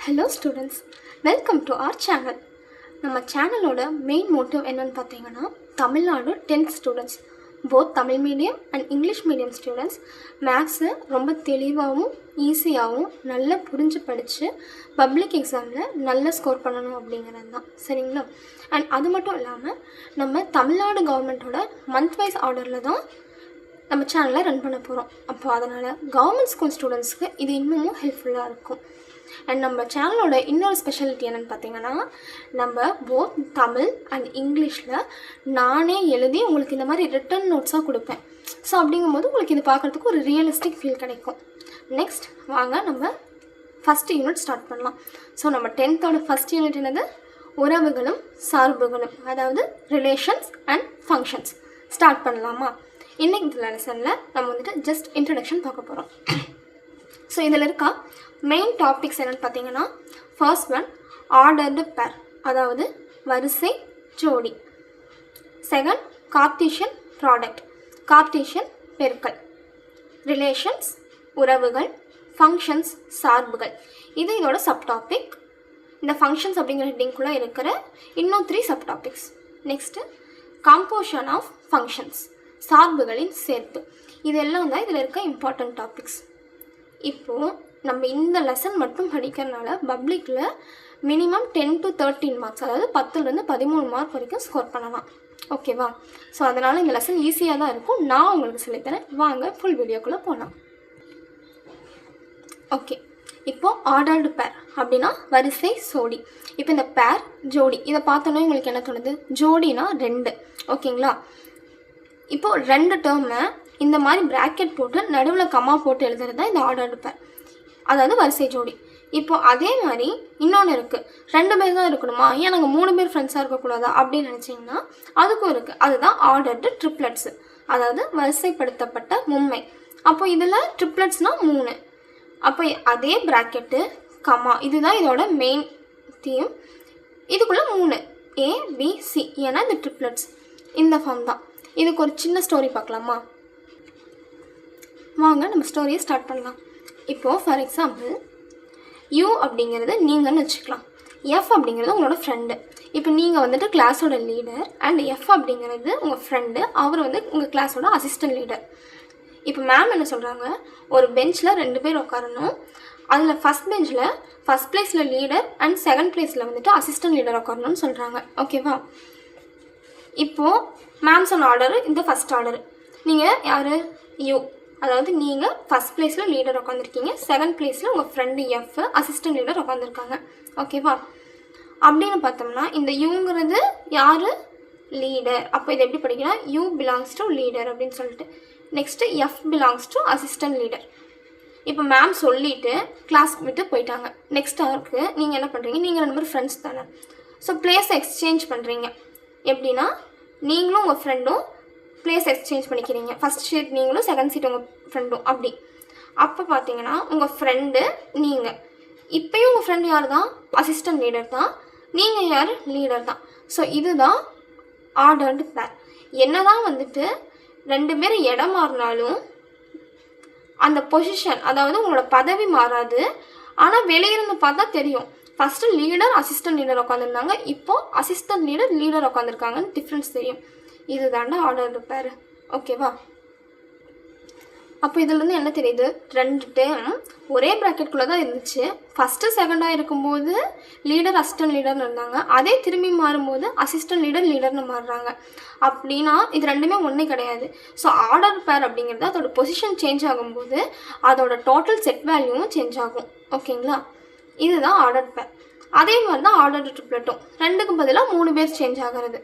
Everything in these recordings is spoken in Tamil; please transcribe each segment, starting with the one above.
Hello students, welcome to our channel. நம்ம சேனலோட மெயின் மோட்டிவ் என்னன்னு பார்த்தீங்கன்னா Tamil Nadu 10th students both Tamil medium and English medium students மேக்ஸை ரொம்ப தெளிவாகவும் ஈஸியாகவும் நல்லா புரிஞ்சு படித்து பப்ளிக் எக்ஸாமில் நல்ல ஸ்கோர் பண்ணணும் அப்படிங்கிறது தான் சரிங்களா. அண்ட் அது மட்டும் இல்லாமல் நம்ம தமிழ்நாடு கவர்மெண்ட்டோட மந்த் வைஸ் ஆர்டரில் தான் நம்ம சேனலை ரன் பண்ண போகிறோம். அப்போ அதனால் கவர்மெண்ட் ஸ்கூல் ஸ்டூடெண்ட்ஸ்க்கு இது இன்னமும் ஹெல்ப்ஃபுல்லாக இருக்கும். அண்ட் நம்ம சேனலோட இன்னொரு ஸ்பெஷாலிட்டி என்னென்னு பார்த்தீங்கன்னா நம்ம போத் தமிழ் அண்ட் இங்கிலீஷில் நானே எழுதி உங்களுக்கு இந்த மாதிரி ரிட்டன் நோட்ஸாக கொடுப்பேன். ஸோ அப்படிங்கும்போது உங்களுக்கு இது பார்க்குறதுக்கு ஒரு ரியலிஸ்டிக் ஃபீல் கிடைக்கும். நெக்ஸ்ட் வாங்க நம்ம ஃபஸ்ட் யூனிட் ஸ்டார்ட் பண்ணலாம். ஸோ நம்ம 10th ஃபஸ்ட் யூனிட் என்னது, உறவுகளும் சார்புகளும், அதாவது ரிலேஷன்ஸ் அண்ட் ஃபங்க்ஷன்ஸ். ஸ்டார்ட் பண்ணலாமா? இன்றைக்கி இந்த லெசனில் நம்ம வந்துட்டு ஜஸ்ட் இன்ட்ரடக்ஷன் பார்க்க போகிறோம். ஸோ இதில் இருக்கா மெயின் டாபிக்ஸ் என்னென்னு பார்த்தீங்கன்னா ஃபர்ஸ்ட் ஒன் ஆர்டர்டு பேர், அதாவது வரிசை ஜோடி. செகண்ட் கார்ட்டீசியன் ப்ராடக்ட், கார்ட்டீசியன் பெருக்கல். ரிலேஷன்ஸ் உறவுகள், ஃபங்க்ஷன்ஸ் சார்புகள். இது இதோட சப் டாபிக். இந்த ஃபங்க்ஷன்ஸ் அப்படிங்கிற ஹெட்டிங்குள்ளே இருக்கிற இன்னும் 3 sub topics. Next composition of functions, சார்புகளின் சேர்ப்பு. இதெல்லாம் தான் இதில் இருக்க இம்பார்ட்டன்ட் டாபிக்ஸ். இப்போது நம்ம இந்த லெசன் மட்டும் படிக்கிறதுனால பப்ளிக்கில் மினிமம் 10 to 13 மார்க்ஸ், அதாவது 10லேருந்து 13 மார்க் வரைக்கும் ஸ்கோர் பண்ணலாம். ஓகேவா? ஸோ அதனால் இந்த லெசன் ஈஸியாக தான் இருக்கும். நான் உங்களுக்கு சொல்லித்தரேன். வாங்க ஃபுல் வீடியோக்குள்ளே போகலாம். ஓகே, இப்போது ஆர்டர்டு பேர் அப்படின்னா வரிசை ஜோடி. இப்போ இந்த பேர் ஜோடி இதை பார்த்தோன்னே உங்களுக்கு என்ன தோணுது? ஜோடினா 2. ஓகேங்களா? இப்போது 2 டேர்மை இந்த மாதிரி ப்ராக்கெட் போட்டு நடுவில் கம்மா போட்டு எழுதுறது தான் இந்த ஆர்டர்டு பேர், அதாவது வரிசை ஜோடி. இப்போது அதே மாதிரி இன்னொன்று இருக்குது. 2 பேர் தான் இருக்கணுமா, ஏன் நாங்கள் 3 பேர் ஃப்ரெண்ட்ஸாக இருக்கக்கூடாதா அப்படின்னு நினச்சிங்கன்னா அதுக்கும் இருக்குது. அதுதான் ஆர்டர்டு ட்ரிப்ளட்ஸு, அதாவது வரிசைப்படுத்தப்பட்ட மும்மை. அப்போ இதில் ட்ரிப்ளட்ஸ்னால் 3. அப்போ அதே ப்ராக்கெட்டு கம்மா, இதுதான் இதோட மெயின் தீம். இதுக்குள்ளே 3 ABC, ஏன்னா இந்த ட்ரிப்ளட்ஸ் இந்த ஃபார்ம் தான். இதுக்கு ஒரு சின்ன ஸ்டோரி பார்க்கலாமா? வாங்க நம்ம ஸ்டோரியை ஸ்டார்ட் பண்ணலாம். இப்போது ஃபார் எக்ஸாம்பிள் யூ அப்படிங்கிறது நீங்கள்னு வச்சுக்கலாம். எஃப் அப்படிங்கிறது உங்களோட ஃப்ரெண்டு. இப்போ நீங்கள் வந்துட்டு கிளாஸோட லீடர் அண்ட் எஃப் அப்படிங்கிறது உங்கள் ஃப்ரெண்டு, அவர் வந்து உங்கள் கிளாஸோட அசிஸ்டன்ட் லீடர். இப்போ மேம் என்ன சொல்கிறாங்க, ஒரு பெஞ்சில் 2 பேர் உட்காரணும். அதில் ஃபஸ்ட் பெஞ்சில் ஃபஸ்ட் ப்ளேஸில் லீடர் அண்ட் செகண்ட் ப்ளேஸில் வந்துட்டு அசிஸ்டன்ட் லீடர் உட்காரணும்னு சொல்கிறாங்க. ஓகேவா? இப்போது மேம் சொன்ன ஆர்டரு இந்த ஃபஸ்ட் ஆர்டரு. நீங்கள் யார்? யூ, அதாவது நீங்கள் ஃபஸ்ட் ப்ளேஸில் லீடர் உட்காந்துருக்கீங்க, செகண்ட் ப்ளேஸில் உங்கள் ஃப்ரெண்டு எஃப் அசிஸ்டன்ட் லீடர் உட்காந்துருக்காங்க. ஓகேவா? அப்படின்னு பார்த்தோம்னா இந்த யூங்கிறது யார்? லீடர். அப்போ இது எப்படி படிக்கலாம்? யூ பிலாங்ஸ் டு லீடர் அப்படின்னு சொல்லிட்டு. Next F belongs to assistant leader. இப்போ மேம் சொல்லிவிட்டு கிளாஸ்க்கு விட்டு போயிட்டாங்க. நெக்ஸ்ட் அவருக்கு நீங்கள் என்ன பண்ணுறீங்க, நீங்கள் 2 பேர் ஃப்ரெண்ட்ஸ் தானே. ஸோ பிளேஸை எக்ஸ்சேஞ்ச் பண்ணுறீங்க. எப்படின்னா நீங்களும் உங்கள் ஃப்ரெண்டும் ப்ளேஸ் எக்ஸ்சேஞ்ச் பண்ணிக்கிறீங்க. ஃபஸ்ட் சீட் நீங்களும், செகண்ட் சீட் உங்கள் ஃப்ரெண்டும். அப்படி அப்போ பார்த்தீங்கன்னா உங்கள் ஃப்ரெண்டு நீங்கள், இப்போயும் உங்கள் ஃப்ரெண்டு யார் தான்? அசிஸ்டன்ட் லீடர் தான். நீங்கள் யார்? லீடர் தான். ஸோ இதுதான் ஆர்டர்டு பேர். என்ன தான் வந்துட்டு 2 பேர் இடம் மாறினாலும் அந்த பொசிஷன், அதாவது உங்களோட பதவி மாறாது. ஆனால் வெளியிருந்து பார்த்தா தெரியும், ஃபஸ்ட்டு லீடர் அசிஸ்டன்ட் லீடர் உட்காந்துருந்தாங்க, இப்போது அசிஸ்டன்ட் லீடர் லீடர் உட்காந்துருக்காங்கன்னு டிஃப்ரென்ஸ் தெரியும். இது தாண்டா ஆர்டர்டு பேர். ஓகேவா? அப்போ இதுலேருந்து என்ன தெரியுது, 2 டேம் ஒரே ப்ராக்கெட்குள்ளே தான் இருந்துச்சு. ஃபஸ்ட்டு செகண்டாக இருக்கும்போது லீடர் அசிஸ்டன்ட் லீடர்னு இருந்தாங்க, அதே திரும்பி மாறும்போது அசிஸ்டன்ட் லீடர் லீடர்னு மாறுறாங்க. அப்படின்னா இது 2மே ஒன்றே கிடையாது. ஸோ ஆர்டர் பேர் அப்படிங்கிறது அதோட பொசிஷன் சேஞ்ச் ஆகும்போது அதோட டோட்டல் செட் வேல்யூவும் சேஞ்ச் ஆகும். ஓகேங்களா? இதுதான் ஆர்டர் பேர். அதே மாதிரி தான் ஆர்டர்டு ட்ரிப்ளட்டும், 2க்கு பதிலாக 3 பேர் சேஞ்ச் ஆகிறது.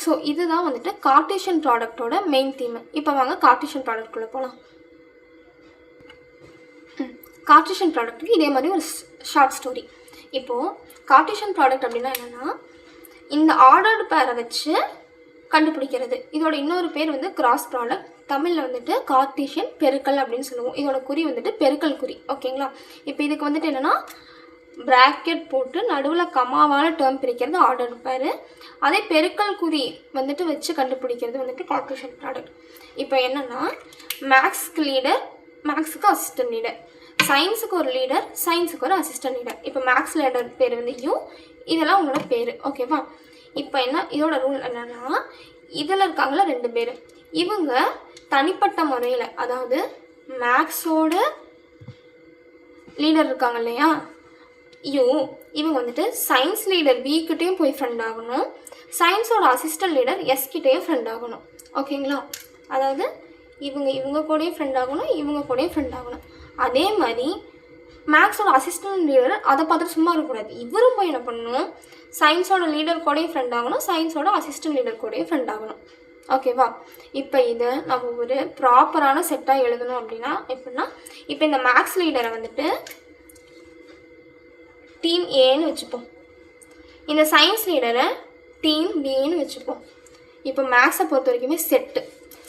ஸோ இதுதான் வந்துட்டு கார்ட்டீசியன் ப்ராடக்டோட மெயின் தீம். இப்போ வாங்க கார்ட்டீசியன் ப்ராடக்ட்குள்ளே போகலாம். கார்ட்டீசியன் ப்ராடக்ட்டுக்கு இதே மாதிரி ஒரு ஷார்ட் ஸ்டோரி. இப்போது கார்ட்டீசியன் ப்ராடக்ட் அப்படின்னா என்னென்னா இந்த ஆர்டர்டு பேரை வச்சு கண்டுபிடிக்கிறது. இதோட இன்னொரு பேர் வந்து கிராஸ் ப்ராடக்ட். தமிழில் வந்துட்டு கார்ட்டீசியன் பெருக்கல் அப்படின்னு சொல்லுவோம். இதோட குறி வந்துட்டு பெருக்கல் குறி. ஓகேங்களா? இப்போ இதுக்கு வந்துட்டு என்னென்னா ப்ராக்கெட் போட்டு நடுவில் கமாவான டேர்ம் பிரிக்கிறது ஆர்டர்டு பேர். அதே பெருக்கல் குறி வந்துட்டு வச்சு கண்டுபிடிக்கிறது வந்துட்டு கார்ட்டீசியன் ப்ராடக்ட். இப்போ என்னென்னா மேக்ஸுக்கு லீடர், மேக்ஸுக்கு அசிஸ்டன்ட் லீடர். சயின்ஸுக்கு ஒரு லீடர், சயின்ஸுக்கு ஒரு அசிஸ்டன்ட் லீடர். இப்போ மேக்ஸ் லீடர் பேர் வந்து யூ, இதெல்லாம் உங்களோட பேர். ஓகேவா? இப்போ என்ன இதோட ரூல் என்னன்னா, இதில் இருக்காங்களா 2 பேர், இவங்க தனிப்பட்ட முறையில், அதாவது மேக்ஸோட லீடர் இருக்காங்க இல்லையா யூ, இவங்க வந்துட்டு சயின்ஸ் லீடர் விக்கிட்டையும் போய் ஃப்ரெண்ட் ஆகணும், சயின்ஸோட அசிஸ்டன்ட் லீடர் எஸ்கிட்டையும் ஃப்ரெண்ட் ஆகணும். ஓகேங்களா? அதாவது இவங்க கூடயும் ஃப்ரெண்ட் ஆகணும், இவங்க கூடயும் ஃப்ரெண்ட் ஆகணும். அதே மாதிரி மேக்ஸோட அசிஸ்டன்ட் லீடர் அதை பார்த்துட்டு சும்மா இருக்கக்கூடாது, இவரும் போய் என்ன பண்ணணும், சயின்ஸோட லீடர் கூடயும் ஃப்ரெண்ட் ஆகணும், சயின்ஸோட அசிஸ்டன்ட் லீடர் கூடயும் ஃப்ரெண்ட் ஆகணும். ஓகேவா? இப்போ இதை நம்ம ஒரு ப்ராப்பரான செட்டாக எழுதணும் அப்படின்னா எப்படின்னா, இப்போ இந்த மேக்ஸ் லீடரை வந்துட்டு டீம் ஏன்னு வச்சுப்போம், இந்த சயின்ஸ் லீடரை டீம் பின்னு வச்சுப்போம். இப்போ மேக்ஸை பொறுத்த வரைக்குமே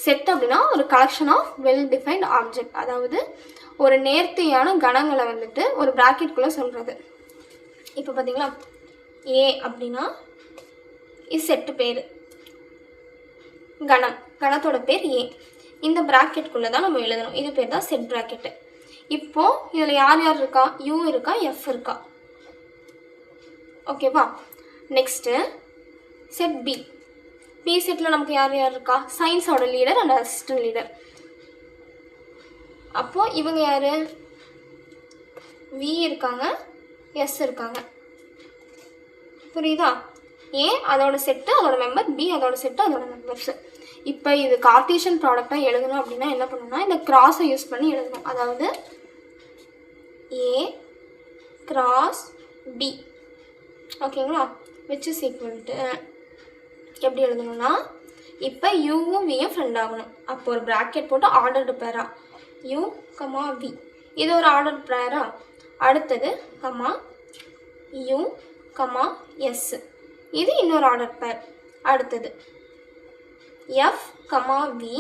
செட் அப்படின்னா ஒரு collection of well defined object, அதாவது ஒரு நேர்த்தியான கணங்களை வந்துட்டு ஒரு ப்ராக்கெட்குள்ளே சொல்கிறது. இப்போ பார்த்தீங்களா, ஏ அப்படின்னா இது செட்டு பேர், கணத்தோட பேர் ஏ, இந்த ப்ராக்கெட்குள்ளே தான் நம்ம எழுதணும், இது பேர் தான் செட் ப்ராக்கெட்டு. இப்போது இதில் யார் யார் இருக்கா, யூ இருக்கா, எஃப் இருக்கா. ஓகேவா? Next set B. பி செட்டில் நமக்கு யார் யார் இருக்கா, சயின்ஸோட லீடர் அண்ட் அசிஸ்டன்ட் லீடர். அப்போது இவங்க யார், வி இருக்காங்க, எஸ் இருக்காங்க. புரியுதா? ஏ அதோட செட்டு அதோட மெம்பர், பி அதோட செட்டு அதோட மெம்பர்ஸு. இப்போ இது கார்ட்டீசியன் ப்ராடக்டாக எழுதணும் அப்படின்னா என்ன பண்ணணும்னா, இந்த கிராஸை யூஸ் பண்ணி எழுதணும். அதாவது ஏ கிராஸ் பி. ஓகேங்களா? விச் இஸ் ஈக்குவல் டு எப்படி எழுதணும்னா, இப்போ யூவும் வியும் ஃப்ரெண்ட் ஆகணும். அப்போ ஒரு ப்ராக்கெட் போட்டு ஆர்டர்டு பேரா யூ கமா வி, இது ஒரு ஆர்டர் பேரா. அடுத்தது கமா யூ கமா எஸ், இது இன்னொரு ஆர்டர் பேர். அடுத்தது F comma V,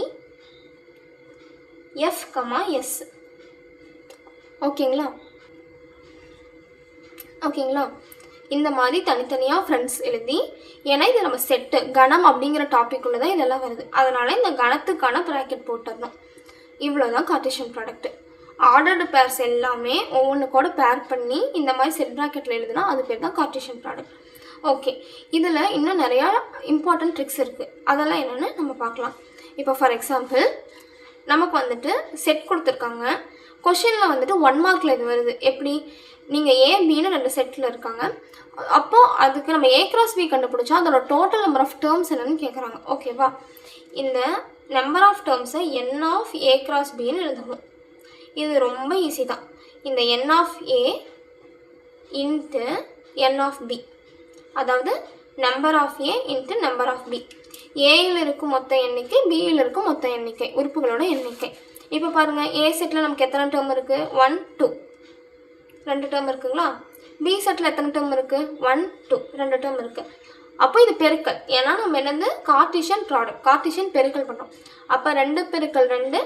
F comma S. ஓகேங்களா? இந்த மாதிரி தனித்தனியாக ஃப்ரெண்ட்ஸ் எழுதி, ஏன்னா இது நம்ம செட்டு கணம் அப்படிங்கிற டாபிக்குள்ளே தான் இதெல்லாம் வருது, அதனால் இந்த கணத்துக்கான ப்ராக்கெட் போட்டுடணும். இவ்வளோ தான் கார்ட்டீசியன் ப்ராடக்ட். ஆர்டர்டு பேர்ஸ் எல்லாமே ஒவ்வொன்று கூட பேர் பண்ணி இந்த மாதிரி செட் ப்ராக்கெட்டில் எழுதுனா அது பேர் தான் கார்ட்டீசியன் ப்ராடக்ட். ஓகே, இதில் இன்னும் நிறையா இம்பார்ட்டன்ட் ட்ரிக்ஸ் இருக்குது, அதெல்லாம் என்னென்னு நம்ம பார்க்கலாம். இப்போ ஃபார் எக்ஸாம்பிள் நமக்கு வந்துட்டு செட் கொடுத்துருக்காங்க, கொஷினில் வந்துட்டு 1 மார்க்கில் இது வருது. எப்படி, நீங்கள் ஏ பின்னு 2 செட்டில் இருக்காங்க, அப்போது அதுக்கு நம்ம ஏ கிராஸ் பி கண்டுபிடிச்சா அதோட டோட்டல் நம்பர் ஆஃப் டேர்ம்ஸ் என்னன்னு கேட்குறாங்க. ஓகேவா? இந்த நம்பர் ஆஃப் டேர்ம்ஸை என் ஆஃப் ஏ கிராஸ் பின்னு எழுதணும். இது ரொம்ப ஈஸி தான். இந்த n of A into n of B, அதாவது number of A into number of B. ஏயில் இருக்கும் மொத்த எண்ணிக்கை, பியில் இருக்கும் மொத்த எண்ணிக்கை, உறுப்புகளோட எண்ணிக்கை. இப்போ பாருங்கள், ஏ செட்டில் நமக்கு எத்தனை டேர்ம் இருக்குது, 1 2 2 டேர்ம் இருக்குங்களா. பி செட்டில் எத்தனை டேர்ம் இருக்குது, 1 2 2 டேர்ம் இருக்குது. அப்போ இது பெருக்கல், ஏன்னா நம்ம என்னது கார்ட்டீசியன் ப்ராடக்ட், கார்ட்டீசியன் பெருக்கல் பண்ணுறோம். அப்போ 2 பெருக்கல் 2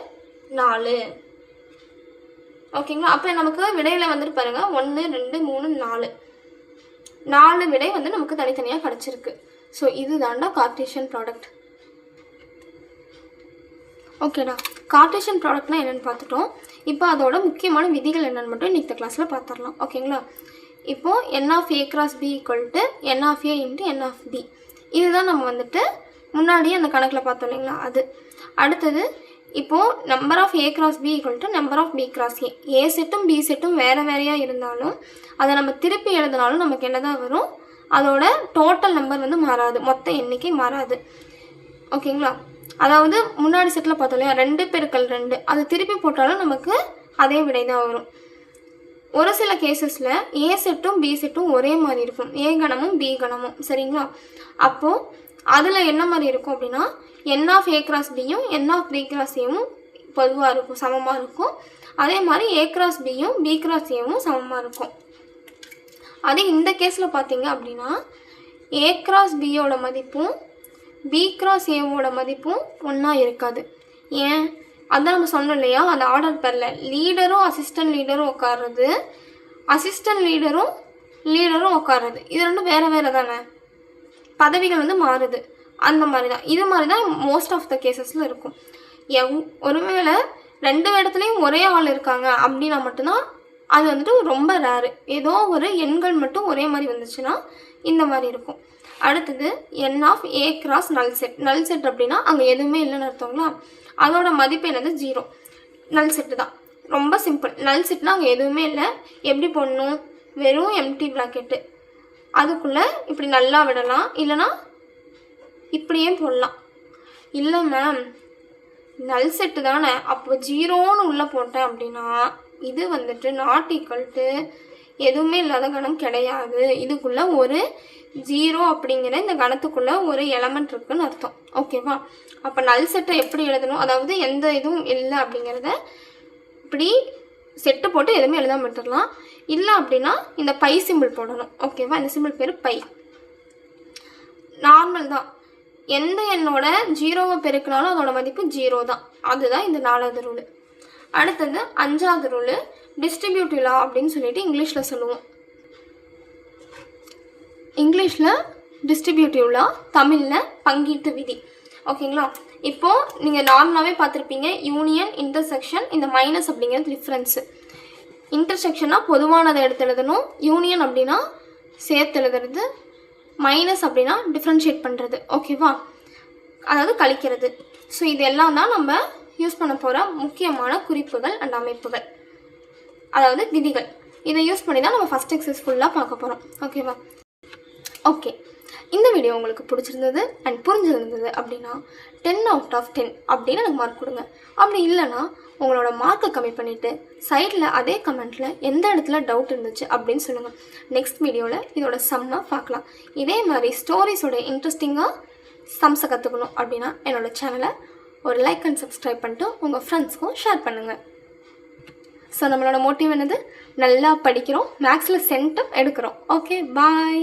4. ஓகேங்களா? அப்போ நமக்கு விடையில் வந்துட்டு பாருங்கள் 1 2 3 4 4 விடை வந்து நமக்கு தனித்தனியாக கிடச்சிருக்கு. ஸோ இது தாண்டா கார்ட்டீசியன் ப்ராடக்ட். ஓகேடா, கார்ட்டீசியன் ப்ராடக்ட்னால் என்னென்னு பார்த்துட்டோம். இப்போ அதோட முக்கியமான விதிகள் என்னென்னு மட்டும் இன்றைக்கி கிளாஸில் பார்த்துடலாம். ஓகேங்களா? இப்போது n of A cross B equal to n of A into n of B, இதுதான் நம்ம வந்துட்டு முன்னாடியே அந்த கணக்கில் பார்த்தோம் இல்லைங்களா, அது. அடுத்தது இப்போது number of A cross B equal to number of B cross A. A செட்டும் பி செட்டும் வேறு வேறையாக இருந்தாலும் அதை நம்ம திருப்பி எழுதினாலும் நமக்கு என்ன தான் வரும், அதோட டோட்டல் நம்பர் வந்து மாறாது, மொத்த எண்ணிக்கை மாறாது. ஓகேங்களா? அதாவது முன்னாடி செட்டில் பார்த்தோம் இல்லையா 2 பெருக்கல் 2, அது திருப்பி போட்டாலும் நமக்கு அதே விடை தான் வரும். ஒரு சில கேசஸில் ஏ செட்டும் பி செட்டும் ஒரே மாதிரி இருக்கும், ஏ கணமும் பி கணமும். சரிங்களா? அப்போது அதில் என்ன மாதிரி இருக்கும் அப்படின்னா, என் ஆஃப் ஏ கிராஸ் பியும் என் ஆஃப் பி கிராஸ் ஏவும் பொதுவாக இருக்கும், சமமாக இருக்கும். அதே மாதிரி ஏ கிராஸ் பியும் பி கிராஸ் ஏவும் சமமாக இருக்கும். அதே இந்த கேஸில் பார்த்தீங்க அப்படின்னா ஏ கிராஸ் பியோட மதிப்பும் பி கிராஸ் ஏவோட மதிப்பும் ஒன்றா இருக்காது. ஏன், அதான் நம்ம சொன்னோம் இல்லையா, அந்த ஆர்டர் பேரில் லீடரும் அசிஸ்டன்ட் லீடரும் உட்கார்றது, அசிஸ்டன்ட் லீடரும் உட்கார்றது, இது ரெண்டும் வேறு வேறு தானே, பதவிகள் வந்து மாறுது. அந்த மாதிரி தான் இது மாதிரி தான் மோஸ்ட் ஆஃப் த கேசஸில் இருக்கும். ஒருவேளை 2 இடத்துலையும் ஒரே ஆள் இருக்காங்க அப்படின்னா மட்டும்தான் அது வந்துட்டு ரொம்ப ரேரு. ஏதோ ஒரு எண்கள் மட்டும் ஒரே மாதிரி வந்துச்சுன்னா இந்த மாதிரி இருக்கும். அடுத்தது n of a cross null set. Null set அப்படின்னா அங்கே எதுவுமே இல்லைன்னு அர்த்தங்களா. அதோட மதிப்பு என்னது 0. நல் செட்டு தான், ரொம்ப சிம்பிள். நல் செட்னா அங்கே எதுவுமே இல்லை. எப்படி போடணும், வெறும் எம்டி ப்ராக்கெட்டு, அதுக்குள்ளே இப்படி நல்லா விடலாம், இல்லைனா இப்படியே போடலாம். இல்லை மேம் நல் செட்டு தானே, அப்போ 0ன்னு உள்ளே போட்டேன் அப்படின்னா இது வந்துட்டு நாட் ஈக்குவல் டு எதுவுமே இல்லாத கணம் கிடையாது. இதுக்குள்ளே ஒரு 0 அப்படிங்கிற இந்த கணத்துக்குள்ளே ஒரு எலமெண்ட் இருக்குன்னு அர்த்தம். ஓகேவா. அப்போ நல் செட்டை எப்படி எழுதணும், அதாவது எந்த இதுவும் இல்லை அப்படிங்கிறத இப்படி செட்டு போட்டு எதுவுமே எழுதாம விட்டுடலாம். இல்லை அப்படின்னா இந்த பை சிம்பிள் போடணும். ஓகேவா. இந்த சிம்பிள் பேர் பை. நார்மல் தான், எந்த எண்ணோட 0வை பெருக்கினாலும் அதோட மதிப்பு 0 தான். அதுதான் இந்த 4வது ரூலு. அடுத்தது 5வது ரூலு டிஸ்ட்ரிபியூட்டிவ் லா அப்படின்னு சொல்லிட்டு இங்கிலீஷில் சொல்லுவோம். இங்கிலீஷில் டிஸ்ட்ரிபியூட்டிவ் லா, தமிழில் பங்கீட்டு விதி. ஓகேங்களா. இப்போது நீங்கள் நார்மலாகவே பார்த்துருப்பீங்க, யூனியன், இன்டர்செக்ஷன், இந்த மைனஸ் அப்படிங்கிறது டிஃப்ரென்ஸு. இன்டர்செக்ஷனாக பொதுவானதை எடுத்து எழுதணும், யூனியன் அப்படின்னா சேர்த்து எழுதுறது, மைனஸ் அப்படின்னா டிஃப்ரென்ஷியேட் பண்ணுறது. ஓகேவா, அதாவது கழிக்கிறது. ஸோ இது எல்லாம் தான் நம்ம யூஸ் பண்ண போகிற முக்கியமான குறிப்புகள் அண்ட் அமைப்புகள், அதாவது விதிகள். இதை யூஸ் பண்ணி தான் நம்ம ஃபஸ்ட் எக்ஸசைஸ் ஃபுல்லாக பார்க்க போகிறோம். ஓகேவா. ஓகே, இந்த வீடியோ உங்களுக்கு பிடிச்சிருந்தது அண்ட் புரிஞ்சிருந்தது அப்படின்னா 10 out of 10 அப்படின்னு எனக்கு மார்க் கொடுங்க. அப்படி இல்லைனா உங்களோட மார்க்கை கம்மி பண்ணிவிட்டு சைடில் அதே கமெண்ட்டில் எந்த இடத்துல டவுட் இருந்துச்சு அப்படின்னு சொல்லுங்கள். நெக்ஸ்ட் வீடியோவில் இதோட சம்மாக பார்க்கலாம். இதே மாதிரி ஸ்டோரிஸோட இன்ட்ரெஸ்டிங்காக சம்ஸை கற்றுக்கணும் அப்படின்னா என்னோடய சேனலை ஒரு லைக் அண்ட் சப்ஸ்கிரைப் பண்ணிட்டு உங்கள் ஃப்ரெண்ட்ஸ்க்கும் ஷேர் பண்ணுங்கள். ஸோ நம்மளோட மோட்டிவ் என்னது, நல்லா படிக்கிறோம், மேக்ஸில் சென்டம் எடுக்கிறோம். ஓகே, பாய்.